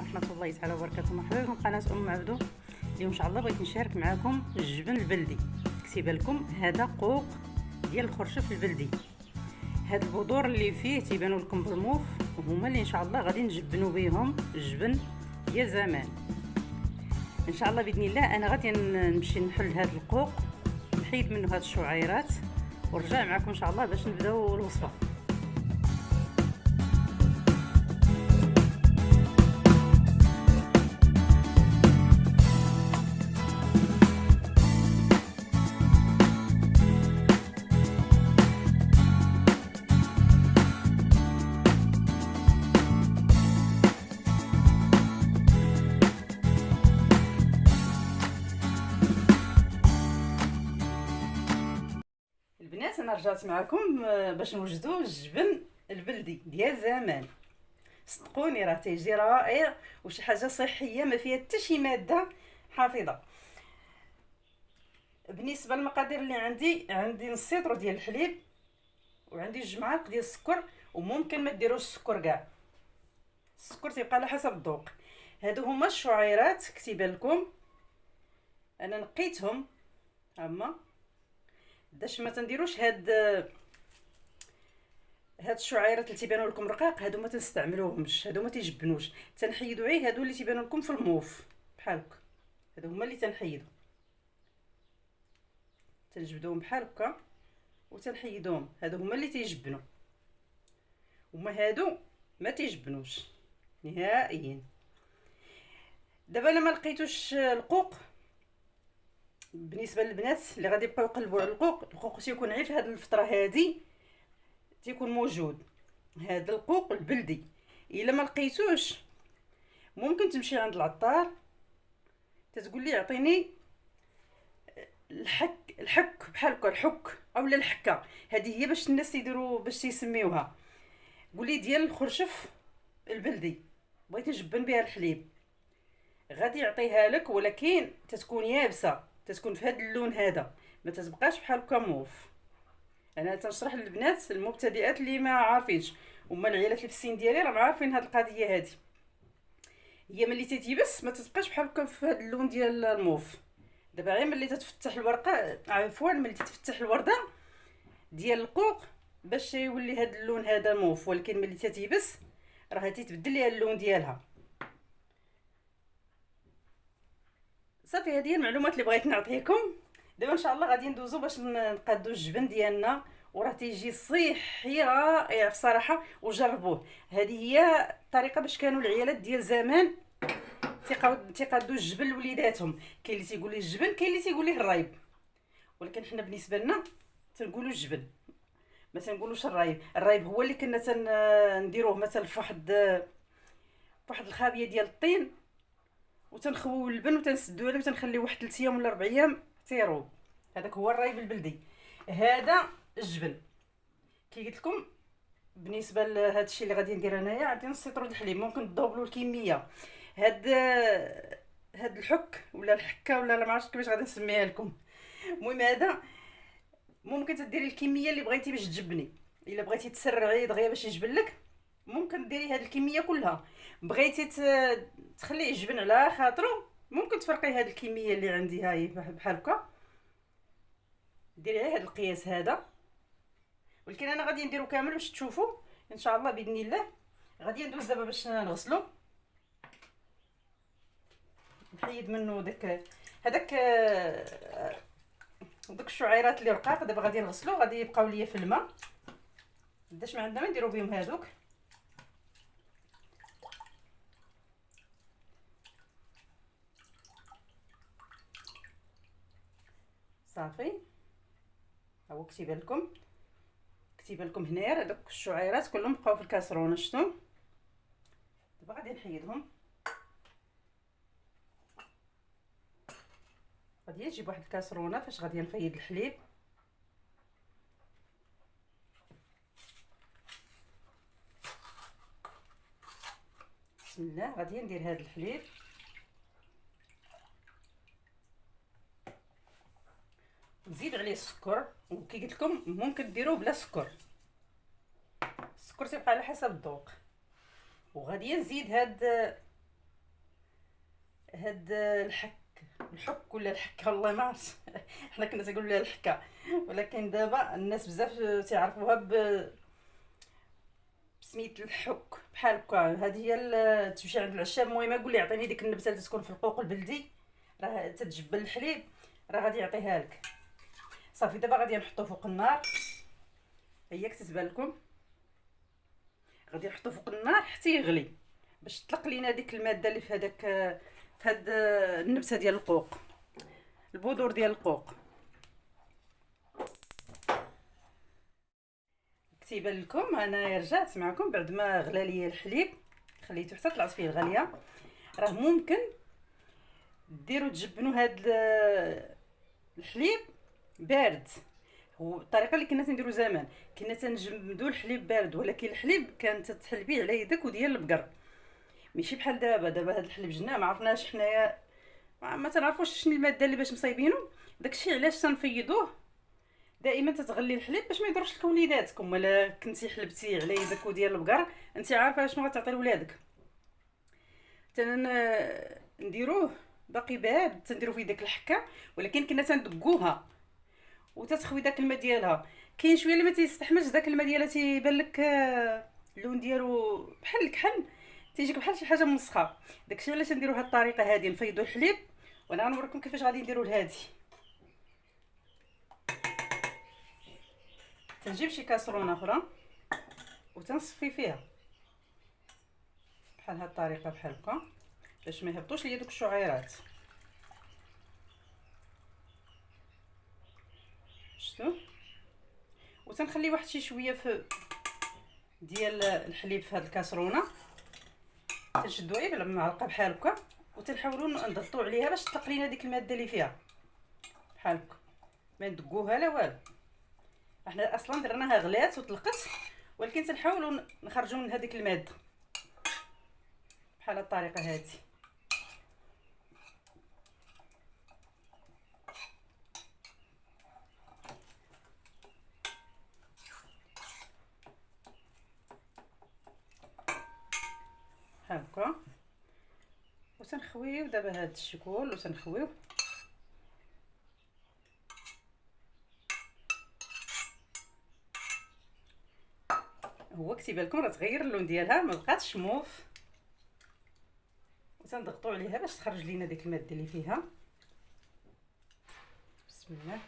ورحمه الله تعالى وبركاته. مرحبا بكم قناه عبدو. اليوم ان شاء الله بغيت نشارك معكم الجبن البلدي. كتيبان لكم هذا قوق ديال الخرشف البلدي. هاد البذور اللي فيه تيبانوا لكم بالموف وهما اللي ان شاء الله غادي نجبنوا بهم الجبن ديال زمان ان شاء الله باذن الله. انا غادي نمشي نحل هاد القوق، نحيد منه هاد الشعيرات ونرجع معكم ان شاء الله باش نبداو الوصفه. البنات انا رجعت معكم باش نوجدوا الجبن البلدي ديال زمان. صدقوني راه تيجي رائع وشي حاجه صحيه ما فيها حتى شي ماده حافظه. بالنسبه للمقادير اللي عندي نص لتر ديال الحليب وعندي 2 معالق ديال السكر، وممكن ما ديروش السكر كاع، السكر تيبقى على حسب الذوق. هادو هما الشعيرات كتيبان لكم، انا نقيتهم هما باش ما تنديروش هاد الشعيرات اللي تيبانوا لكم رقاق. هادو ما تنستعملوهمش، هادو ما تيجبنوش، تنحيدوا غير هادو اللي تيبانوا لكم في الموف بحال هكا. هادو هما اللي تنحيدوا، تنجبدوهم بحال هكا وتنحيدوهم. هادو هما اللي تيجبنوا، وما هادو ما تيجبنوش نهائيا. دابا الا ما لقيتوش القوق، بالنسبه للبنات اللي غادي يبقاو يقلبوا على القوق تيكون غير في هذه الفتره هذه تيكون موجود هذا القوق البلدي. الا ما لقيتوش ممكن تمشي عند العطار تتقول لي اعطيني الحك بحال هكا، الحك اولا الحكه. هذه هي باش الناس يديروا باش تيسميوها. قولي ديال الخرشف البلدي بغيت نجبن بها الحليب، غادي يعطيها لك، ولكن تتكون يابسه، تتكون في هذا اللون هذا، ما تتبقاش بحال هكا موف. انا تنشرح للبنات المبتدئات اللي ما عارفينش، وما العيالات اللي في السن ديالي راه عارفين هذه القضيه. هذه هي ملي تيتيبس ما تتبقاش بحال هكا في هذا اللون ديال الموف. دابا غير ملي تتفتح الورقه، عفوا ملي تتفتح الورده ديال القوق باش يولي هذا اللون هذا موف، ولكن ملي تتيبس راه تيتبدل ليها اللون ديالها. صافي هذه هي المعلومات اللي بغيت نعطيكم. دابا ان شاء الله غادي ندوزو باش نقادو الجبن ديالنا، وراه تيجي صحي رائع بصراحه، وجربوه. هذه هي الطريقه باش كانوا العيالات ديال زمان تيقادوا الجبن لوليداتهم. كاين اللي تيقول ليه الجبن، كاين اللي تيقول ليه الرايب، ولكن حنا بالنسبه لنا تنقولوا الجبن، ما تنقولوش الرايب. الرايب هو اللي كنا نديروه مثلا في واحد الخابيه ديال الطين، وتنخويو اللبن وتنسدو عليه وتنخليه واحد 3 ايام ولا 4 ايام تيروب. هذاك هو الرايب البلدي. هذا الجبن كي قلت لكم. بالنسبه لهذا الشيء اللي غادي ندير انايا، عندي نص لتر د الحليب، ممكن تدوبلوا الكميه. هاد الحك ولا الحكه ولا ما عرفتش كيفاش غادي نسميها لكم. المهم هذا ممكن تديري الكميه اللي بغيتي باش تجبني. الا بغيتي تسرعي دغيا باش يجبن لك ممكن ديري هاد الكميه كلها. بغيتي تخليه يجبن على خاطرو ممكن تفرقي هاد الكميه اللي عندي هاي بحال هكا، ديري هاد القياس هذا. ولكن انا غادي نديرو كامل باش تشوفوا ان شاء الله باذن الله. غادي ندوز دابا باش نغسلو، نحيد منه هذاك الشعيرات اللي رقاق. دابا غادي نغسلو، غادي يبقاو ليا في الماء. قداش ما عندنا ما نديرو بهم هذوك. صافي ها هو كتيبان لكم هنايا هذوك الشعيرات كلهم بقاو في الكاسرونه. شفتوا؟ دابا غادي نحيدهم. غادي نجيب واحد الكاسرونه فاش غادي نفيض الحليب. بسم الله. غادي ندير هذا الحليب نزيد عليه السكر، وكي قلت لكم ممكن ديروه بلا سكر، السكر تيبقى على حسب الذوق. وغادي نزيد هاد هاد الحك ولا الحكه، والله ما عرفت. حنا كنا تنقولوا لها الحكه، ولكن دابا الناس بزاف تعرفوها بسميت الحك بحال هكا. هذه هي تمشي عند العشاب، المهم قول لي عطيني ديك النبته اللي تكون في القوق البلدي، راه تتجبل الحليب، راه غادي يعطيها لك. صافي دابا غادي نحطو فوق النار، هي كتتبان لكم. غادي نحطو فوق النار حتى يغلي، باش تطلق لينا ديك الماده اللي في هذاك، في هاد النبته ديال القوق، البذور ديال القوق. كتيبان لكم انا رجعت معكم بعد ما غلا ليا الحليب، خليته حتى طلعت فيه الغليه. راه ممكن ديروا تجبنوا هاد الحليب بارد. هو الطريقه اللي كنا تنديروا زمان، كنا تنجمدوا الحليب بارد، ولكن الحليب كانت تحلبيه على يدك وديال البقر، ماشي بحال دابا. دابا هاد الحليب جبناه ما عرفناش حنايا، ما تنعرفوش شنو الماده اللي باش مصايبينه. داكشي علاش تنفيضوه دائما، تتغلي الحليب باش ما يضرش لك وليداتكم. ولا كنتي حلبتي على يدك وديال البقر، انت عارفه شنو غتعطي لولادك. نديروه باقي بارد، تنديرو فيه داك الحكه، ولكن كنا تندقوها وتتخوي داك الماء ديالها. كاين شويه اللي ما تيستحملش داك الماء ديالها، تيبان لك اللون ديالو بحال الكحل، تيجيك بحال شي حاجه مسخه. داكشي علاش نديرو هاد الطريقه هادي، نفيضوا الحليب. وانا غنوريكم كيفاش غادي نديرو لهادي. تنجيب شي كاسرونه اخرى وتنصفي فيها بحال هاد الطريقه، بحال هكا، باش ما يهبطوش ليا دوك الشعيرات. شفتوا؟ وتنخلي واحد شي شويه في ديال الحليب في هاد الكاسرونه، تنشدو غير بالمعلقه بحال هكا، وتنحاولوا نضغطوا عليها باش تطلق لينا ديك الماده اللي فيها بحال هكا. ما ندقوها لا والو، احنا اصلا درناها غلات وطلقت، ولكن تنحاولوا نخرجوا من هذيك الماده بحال الطريقه هذه. بحال هكا، وتنخويو دابا هاد الشكل وتنخويو. هو كتيبان لكم راه تغير اللون ديالها، ما بقاتش موف. وتنضغطوا عليها باش تخرج لينا ديك الماده اللي فيها. بسم الله.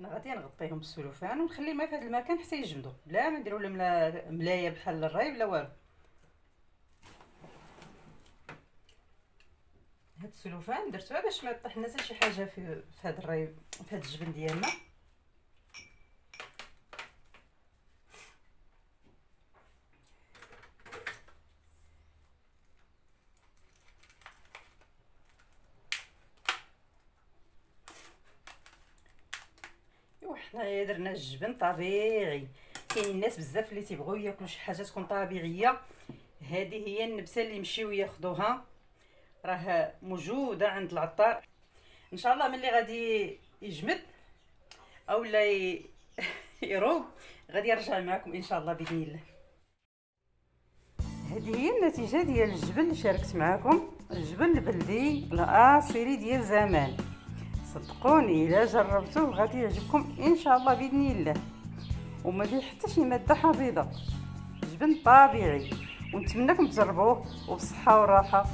انا غادي نغطيهم بالسلوفان ونخلي ما في هذا المكان حتى يجمدوا، بلا ما نديروا لهم ملايه بحال الراي بلا والو. هاد السلوفان درتوها باش ما يطيح لنا حتى شي حاجه في هاد الراي، في هاد الجبن ديالنا. حنايا درنا الجبن طبيعي. كاين الناس بزاف اللي تيبغيو ياكلوا شي حاجه تكون طبيعيه، هذه هي النبته اللي يمشيو ياخذوها، راه موجوده عند العطار. ان شاء الله ملي غادي يجمد اولا يروب، غادي يرجع معكم ان شاء الله باذن الله. هذه هي النتيجه ديال الجبن اللي شاركت معكم، الجبن البلدي الاصيلي ديال زمان. صدقوني الا جربتوه غادي يعجبكم ان شاء الله باذن الله، وما فيه حتى شي ماده حافظه، جبن طبيعي. ونتمنىكم تجربوه وبصحه وراحه.